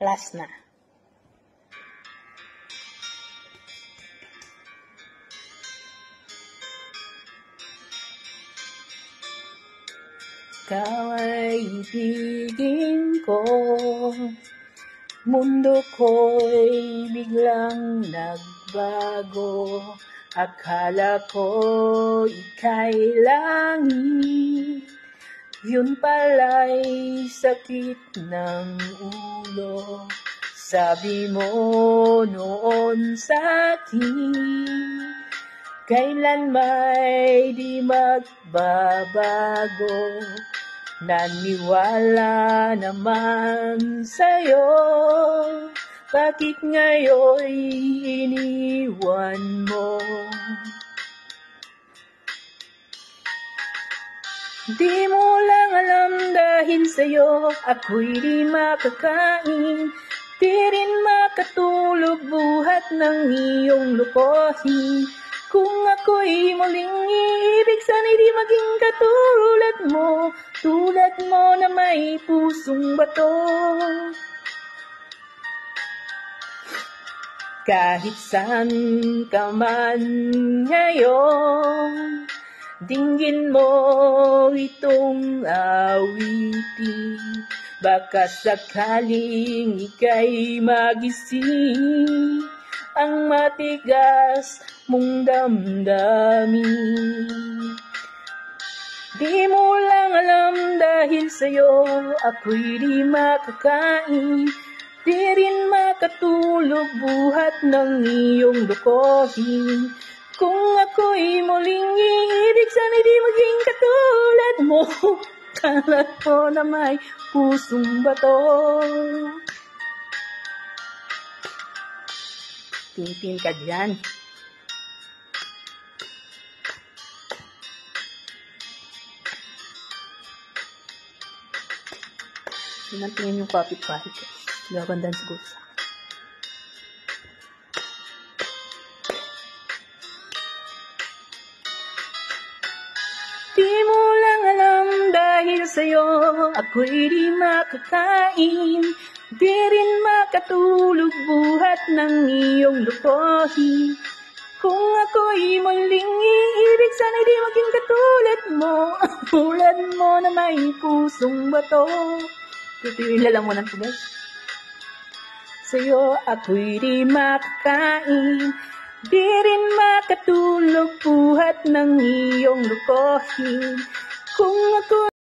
Last na. Ikaw ay ibigin ko, mundo ko'y biglang nagbago. Akala ko ika'y langit, yun pala'y sakit ng ulo. Sabi mo noon sa'kin, kailan may di magbabago. Naniwala naman sa'yo, bakit ngayon iniwan mo? Di mo lang alam dahil sa'yo ako'y di makakain, di rin makatulog buhat ng iyong lokohin. Kung ako'y muling iibig, sana'y di maging katulad mo, tulad mo na may pusong bato. Kahit saan ka man ngayon, dinggin mo itong awitin. Baka sakaling ika'y magising, ang matigas mong damdamin. Di mo lang alam dahil sa'yo ako'y di makakain, di rin makatulog buhat ng iyong lokohin. Kung ako'y muling iibig, sana'y di maging katulad mo, tulad mo na may pusong bato. Tintin ka dyan. Tingnan yung kapit-bahay ko. Gagandaan siguro sa akin. Di mo lang alam dahil sa'yo ako'y di makakain, di rin makatulog buhat ng iyong lokohin. Kung ako'y muling iibig, sana'y di maging katulad mo, tulad mo na may pusong bato. Ilala mo na ito, guys. Sa'yo ako'y di makakain, di rin makatulog buhat ng iyong lokohin. Kung ako